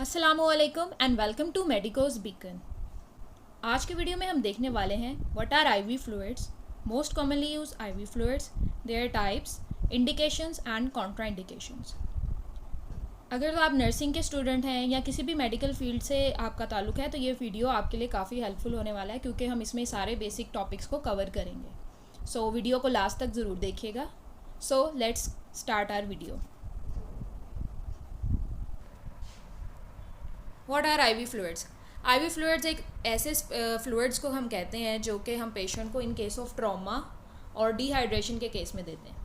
अस्सलामुअलैकुम and welcome to medicos beacon. आज के वीडियो में हम देखने वाले हैं what are IV fluids, most commonly use IV fluids, their types, indications and contra indications. अगर तो आप नर्सिंग के स्टूडेंट हैं या किसी भी मेडिकल फील्ड से आपका ताल्लुक है तो ये वीडियो आपके लिए काफ़ी हेल्पफुल होने वाला है क्योंकि हम इसमें सारे बेसिक टॉपिक्स को कवर करेंगे। सो वीडियो को लास्ट तक ज़रूर देखिएगा। So let's start our video. What are IV fluids? IV fluids एक ऐसे फ्लूइड्स को हम कहते हैं जो कि हम पेशेंट को इन केस ऑफ ट्रॉमा और डिहाइड्रेशन के केस में देते हैं।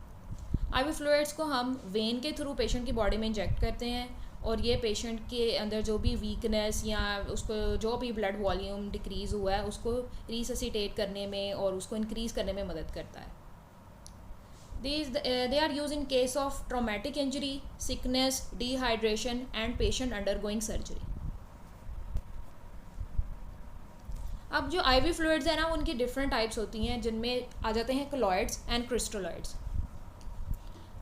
आईवी फ्लूइड्स को हम वेन के थ्रू पेशेंट की बॉडी में इंजेक्ट करते हैं और ये पेशेंट के अंदर जो भी वीकनेस या उसको जो भी ब्लड वॉल्यूम डिक्रीज़ हुआ है उसको रिससिटेट करने में और उसको इंक्रीज़ करने में मदद करता है। They are used in case of traumatic injury, sickness, dehydration and patient undergoing surgery. अब जो आईवी फ्लूइड्स है ना उनकी डिफरेंट टाइप्स होती हैं जिनमें आ जाते हैं कोलॉइड्स एंड क्रिस्टोलॉइड्स।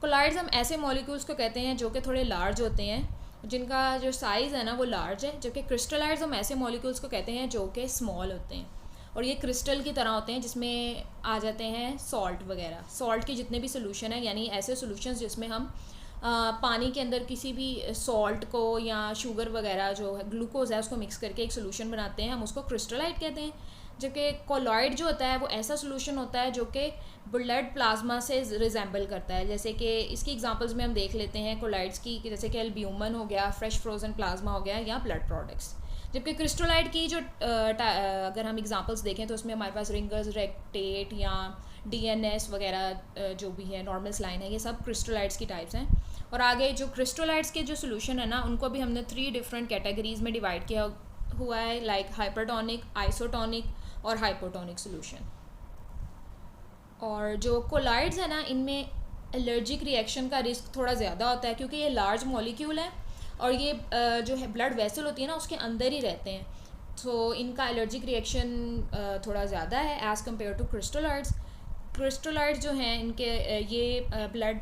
कोलॉइड्स हम ऐसे मॉलिक्यूल्स को कहते हैं जो कि थोड़े लार्ज होते हैं, जिनका जो साइज़ है ना वो लार्ज है, जबकि क्रिस्टोलॉइड्स हम ऐसे मॉलिक्यूल्स को कहते हैं जो कि स्मॉल होते हैं और ये क्रिस्टल की तरह होते हैं जिसमें आ जाते हैं सॉल्ट वगैरह, सॉल्ट के जितने भी सोल्यूशन हैं, यानी ऐसे सोल्यूशंस जिसमें हम पानी के अंदर किसी भी सॉल्ट को या शुगर वगैरह जो है ग्लूकोज है उसको मिक्स करके एक सोल्यूशन बनाते हैं, हम उसको क्रिस्टलाइट कहते हैं। जबकि कोलॉइड जो होता है वो ऐसा सोल्यूशन होता है जो कि ब्लड प्लाज्मा से रिजेंबल करता है। जैसे कि इसकी एग्जांपल्स में हम देख लेते हैं कोलॉइड्स की, जैसे कि एल्ब्यूमिन हो गया, फ्रेश फ्रोजन प्लाज्मा हो गया या ब्लड प्रोडक्ट्स। जबकि क्रिस्टोलाइट की जो अगर हम एग्जांपल्स देखें तो उसमें हमारे पास रिंगर्स रेक्टेट या डीएनएस वगैरह जो भी है, नॉर्मल स्लाइन है, ये सब क्रिस्टोलाइट्स की टाइप्स हैं। और आगे जो क्रिस्टोलाइट्स के जो सोल्यूशन है ना उनको भी हमने 3 डिफरेंट कैटेगरीज में डिवाइड किया हुआ है, लाइक हाइपरटोनिक, आइसोटोनिक और हाइपोटोनिक सोल्यूशन। और जो कोलॉइड्स है ना इनमें एलर्जिक रिएक्शन का रिस्क थोड़ा ज़्यादा होता है क्योंकि ये लार्ज मॉलिक्यूल है और ये जो है ब्लड वेसल होती है ना उसके अंदर ही रहते हैं, तो इनका एलर्जिक रिएक्शन थोड़ा ज़्यादा है एज़ कम्पेयर टू क्रिस्टोलॉइड्स। क्रिस्टोलाइड जो हैं इनके ये ब्लड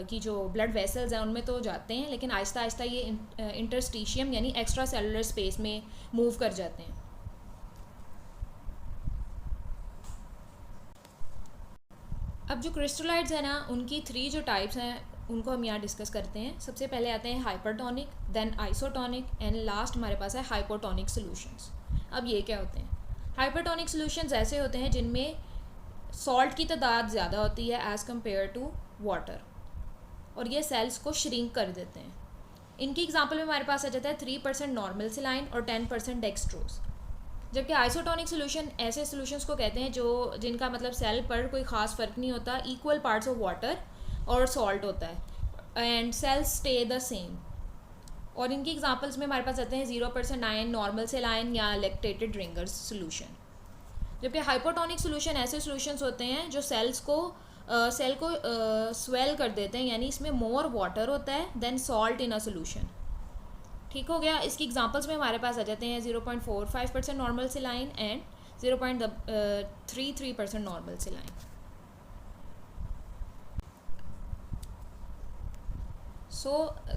की जो ब्लड वेसल्स हैं उनमें तो जाते हैं, लेकिन आहिस्ता आहिस्ता ये इंटरस्टिशियम यानी एक्स्ट्रा सेलुलर स्पेस में मूव कर जाते हैं। अब जो क्रिस्टोलाइड्स हैं ना उनकी 3 जो टाइप्स हैं उनको हम यहाँ डिस्कस करते हैं। सबसे पहले आते हैं hypertonic, then isotonic and last हमारे पास है हाइपोटोनिक सोल्यूशंस। अब ये क्या होते हैं? हाइपरटोनिक सोल्यूशंस ऐसे होते हैं जिनमें सॉल्ट की तादाद ज़्यादा होती है एज़ कम्पेयर टू वाटर और ये सेल्स को श्रिंक कर देते हैं। इनकी एग्जांपल में हमारे पास आ जाता है 3% नॉर्मल सेलाइन और 10% डेक्सट्रोज। जबकि आइसोटोनिक सोल्यूशन ऐसे सोल्यूशंस को कहते हैं जो जिनका मतलब सेल पर कोई ख़ास फ़र्क नहीं होता, इक्वल पार्ट्स ऑफ वाटर और सॉल्ट होता है and cells stay the same. और इनकी एग्जांपल्स में हमारे पास आते हैं 0% आयन, नॉर्मल सेलाइन या लैक्टेटेड रिंगर्स सोल्यूशन। जबकि हाइपोटोनिक सोल्यूशन ऐसे सोल्यूशंस होते हैं जो सेल को स्वेल कर देते हैं, यानी इसमें मोर वाटर होता है then salt in a solution. ठीक हो गया। इसकी एग्जांपल्स में हमारे पास आ जाते हैं 0.45% normal saline and 0.33% normal saline.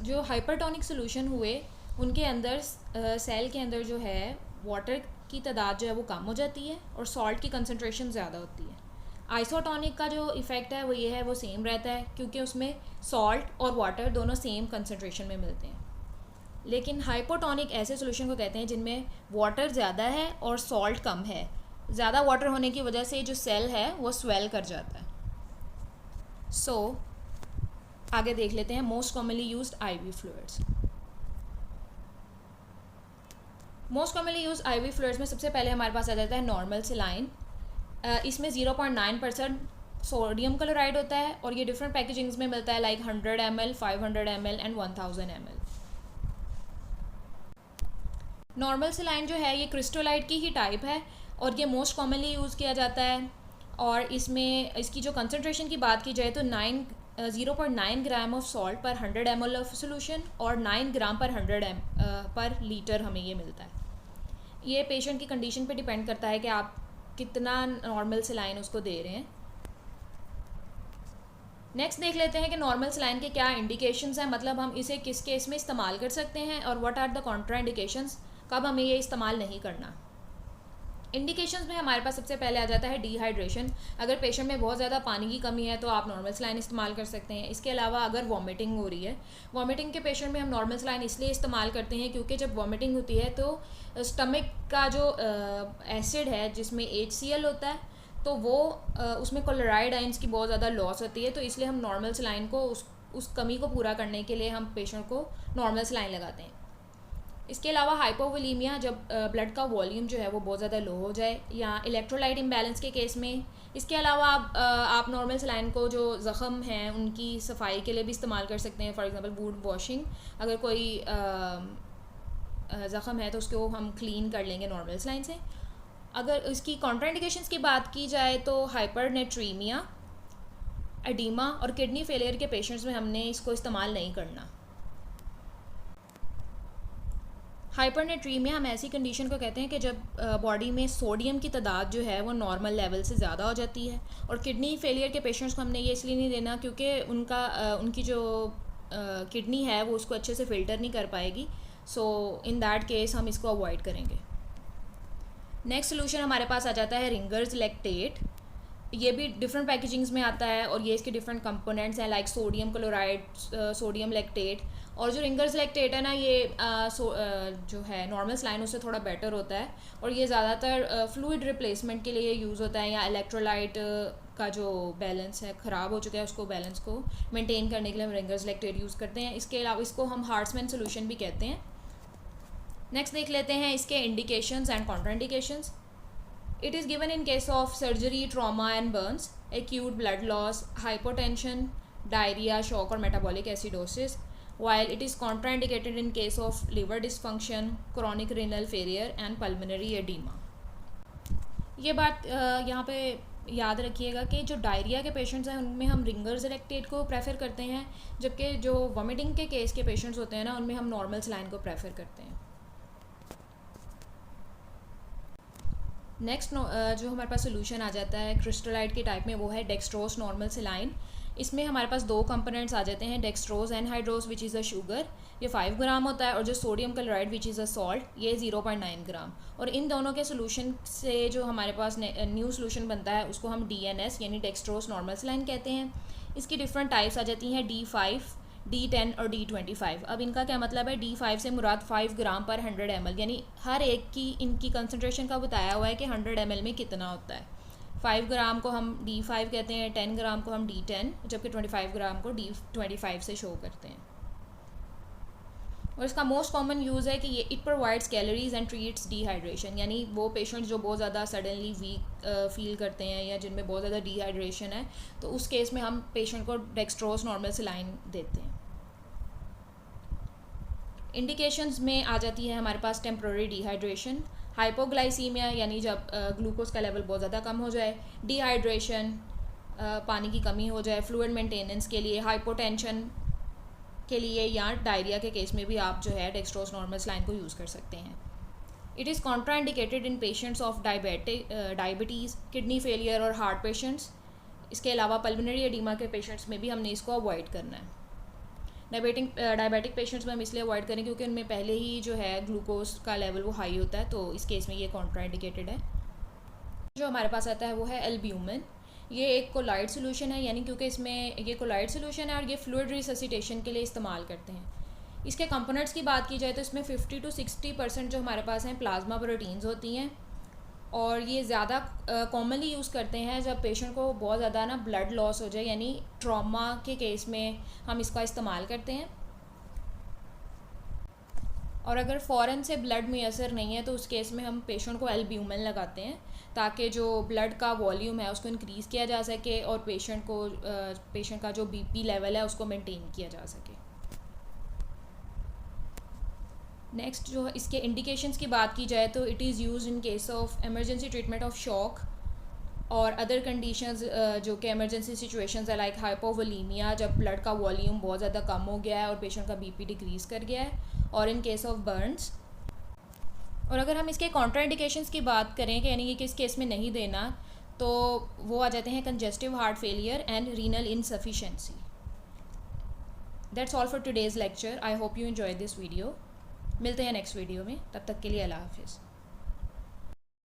जो हाइपरटोनिक सोल्यूशन हुए उनके अंदर सेल के अंदर जो है वाटर की तादाद जो है वो कम हो जाती है और सॉल्ट की कंसंट्रेशन ज़्यादा होती है। आइसोटोनिक का जो इफ़ेक्ट है वो ये है, वो सेम रहता है क्योंकि उसमें सॉल्ट और वाटर दोनों सेम कंसंट्रेशन में मिलते हैं। लेकिन हाइपोटोनिक ऐसे सोल्यूशन को कहते हैं जिनमें वाटर ज़्यादा है और सॉल्ट कम है। ज़्यादा वाटर होने की वजह से जो सेल है वो स्वेल कर जाता है। आगे देख लेते हैं most commonly used ivy fluids. Most commonly use IV fluids में सबसे पहले हमारे पास आ जाता है नॉर्मल सेलाइन। इसमें 0.9% सोडियम क्लोराइड होता है और ये डिफरेंट पैकेजिंग्स में मिलता है, like 100 ml, 500 ml and 1000 ml। Normal saline जो है ये क्रिस्टोलाइड की ही टाइप है और ये मोस्ट कॉमनली यूज़ किया जाता है। और इसमें इसकी जो कंसनट्रेशन की बात की जाए तो 0.9 ग्राम ऑफ सॉल्ट पर 100 ml ऑफ सोल्यूशन और 9 ग्राम पर 100 पर लीटर हमें ये मिलता है। ये पेशेंट की कंडीशन पे डिपेंड करता है कि आप कितना नॉर्मल सेलाइन उसको दे रहे हैं। नेक्स्ट देख लेते हैं कि नॉर्मल सलाइन के क्या इंडिकेशंस हैं, मतलब हम इसे किस केस में इस्तेमाल कर सकते हैं और what are the contra indications, कब हमें ये इस्तेमाल नहीं करना। इंडिकेशंस में हमारे पास सबसे पहले आ जाता है डिहाइड्रेशन। अगर पेशेंट में बहुत ज़्यादा पानी की कमी है तो आप नॉर्मल सलाइन इस्तेमाल कर सकते हैं। इसके अलावा अगर वॉमिटिंग हो रही है, वॉमिटिंग के पेशेंट में हम नॉर्मल सलाइन इसलिए इस्तेमाल करते हैं क्योंकि जब वॉमिटिंग होती है तो स्टमक का जो एसिड है जिसमें HCl होता है तो वो उसमें क्लोराइड आयंस की बहुत ज़्यादा लॉस होती है, तो इसलिए हम नॉर्मल सलाइन को उस कमी को पूरा करने के लिए हम पेशेंट को नॉर्मल सलाइन लगाते हैं। इसके अलावा हाइपोवोलीमिया, जब ब्लड का वॉल्यूम जो है वो बहुत ज़्यादा लो हो जाए, या इलेक्ट्रोलाइट इम्बैलेंस के केस में। इसके अलावा आप नॉर्मल सलाइन को जो ज़ख़म हैं उनकी सफाई के लिए भी इस्तेमाल कर सकते हैं। फॉर एग्जांपल वुंड वॉशिंग, अगर कोई ज़ख़म है तो उसको हम क्लीन कर लेंगे नॉर्मल सलाइन से। अगर इसकी कॉन्ट्राइंडिकेशंस की बात की जाए तो हाइपरनेट्रीमिया, एडीमा और किडनी फेलियर के पेशेंट्स में हमने इसको इस्तेमाल नहीं करना। हाइपरनेट्रीमिया हम ऐसी कंडीशन को कहते हैं कि जब बॉडी में सोडियम की तादाद जो है वो नॉर्मल लेवल से ज़्यादा हो जाती है। और किडनी फेलियर के पेशेंट्स को हमने ये इसलिए नहीं देना क्योंकि उनकी जो किडनी है वो उसको अच्छे से फ़िल्टर नहीं कर पाएगी। सो इन दैट केस हम इसको अवॉइड करेंगे। नेक्स्ट सोल्यूशन हमारे पास आ जाता है रिंगर्स लैक्टेट। ये भी डिफरेंट पैकेजिंग्स में आता है और ये इसके डिफरेंट कंपोनेंट्स हैं, like sodium chloride, sodium lactate. और जो रिंगर्स लैक्टेट है ना, ये जो है नॉर्मल सलाइन उससे थोड़ा बेटर होता है और ये ज़्यादातर फ्लूइड रिप्लेसमेंट के लिए यूज़ होता है, या इलेक्ट्रोलाइट का जो बैलेंस है ख़राब हो चुका है उसको बैलेंस को मेंटेन करने के लिए हम रिंगर्स लैक्टेट यूज़ करते हैं। इसके अलावा इसको हम हार्ट्समैन सोल्यूशन भी कहते हैं। नेक्स्ट देख लेते हैं इसके indications and contraindications. It is given in case of surgery, trauma and burns, acute blood loss, hypotension, diarrhea, shock or metabolic acidosis, while it is contraindicated in case of liver dysfunction, chronic renal failure and pulmonary edema. ये बात यहाँ पे याद रखिएगा कि जो diarrhoea के patients हैं उनमें हम रिंगर्स लैक्टेट को प्रेफर करते हैं, जबकि जो वॉमिटिंग के केस के पेशेंट्स होते हैं ना उनमें हम नॉर्मल सलाइन को प्रेफर करते हैं। नेक्स्ट जो हमारे पास सोल्यूशन आ जाता है क्रिस्टलाइट के टाइप में, वो है डेक्सट्रोज नॉर्मल सलाइन। इसमें हमारे पास दो कंपोनेंट्स आ जाते हैं, dextrose anhydrous which is a sugar, ये 5 ग्राम होता है, और जो sodium chloride which is a salt, ये 0.9 ग्राम। और इन दोनों के सोल्यूशन से जो हमारे पास न्यू सोल्यूशन बनता है उसको हम DNS यानी डेक्सट्रोज नॉर्मल सलाइन कहते हैं। इसकी डिफरेंट टाइप्स आ जाती हैं, D5, D10 और D25। अब इनका क्या मतलब है? D5 से मुराद 5 ग्राम पर 100 ml, यानी हर एक की इनकी कंसनट्रेशन का बताया हुआ है कि 100 ml में कितना होता है। 5 ग्राम को हम D5 कहते हैं, 10 ग्राम को हम D10, जबकि 25 ग्राम को D25 से शो करते हैं। और इसका मोस्ट कॉमन यूज़ है कि ये it provides calories and treats dehydration, यानी वो पेशेंट जो बहुत ज़्यादा सडनली वीक फील करते हैं या जिनमें बहुत ज़्यादा डिहाइड्रेशन है, तो उस केस में हम पेशेंट को डेक्सट्रोज नॉर्मल सलाइन देते हैं। इंडिकेशंस में आ जाती है हमारे पास टेम्प्रोरी डिहाइड्रेशन, हाइपोग्लाइसीमिया यानी जब ग्लूकोज का लेवल बहुत ज़्यादा कम हो जाए, डिहाइड्रेशन पानी की कमी हो जाए फ्लूइड मेंटेनेंस के लिए, हाइपोटेंशन के लिए, या डायरिया के केस में भी आप जो है डेक्सट्रोज नॉर्मल सलाइन को यूज़ कर सकते हैं। It is contraindicated in patients of diabetes, kidney failure और हार्ट पेशेंट्स। इसके अलावा पल्मोनरी एडीमा के पेशेंट्स में भी हमने इसको अवॉइड करना है। डायबिटिक पेशेंट्स में हम इसलिए अवॉइड करें क्योंकि उनमें पहले ही जो है ग्लूकोज का लेवल वो हाई होता है, तो इस केस में ये कॉन्ट्राइंडिकेटेड है। जो हमारे पास आता है वो है एल्ब्यूमिन। ये एक कोलाइड सोल्यूशन है, यानी क्योंकि इसमें ये कोलाइड सोल्यूशन है और ये फ्लूइड रिससिटेशन के लिए इस्तेमाल करते हैं। इसके कंपोनेंट्स की बात की जाए तो इसमें 50 to 60% जो हमारे पास हैं प्लाज्मा प्रोटीन्स होती हैं, और ये ज़्यादा कॉमनली यूज़ करते हैं जब पेशेंट को बहुत ज़्यादा ना ब्लड लॉस हो जाए, यानी ट्रॉमा के केस में हम इसका इस्तेमाल करते हैं। और अगर फ़ौरन से ब्लड मैसर नहीं है तो उस केस में हम पेशेंट को एल्ब्यूमिन लगाते हैं ताकि जो ब्लड का वॉल्यूम है उसको इंक्रीज़ किया जा सके और पेशेंट का जो BP लेवल है उसको मेंटेन किया जा सके। नेक्स्ट जो इसके इंडिकेशंस की बात की जाए तो it is used in case of emergency treatment of shock और अदर कंडीशंस जो कि इमरजेंसी सिचुएशंस है, लाइक हाइपोवोलीमिया, जब ब्लड का वॉल्यूम बहुत ज़्यादा कम हो गया है और पेशेंट का BP डिक्रीज़ कर गया है, और इन केस ऑफ बर्न्स। और अगर हम इसके कॉन्ट्राइंडिकेशंस की बात करें कि यानी कि किस केस में नहीं देना, तो वो आ जाते हैं congestive heart failure and renal insufficiency. That's all for today's lecture. I hope you enjoy this video. मिलते हैं नेक्स्ट वीडियो में, तब तक के लिए अल्लाह हाफिज़।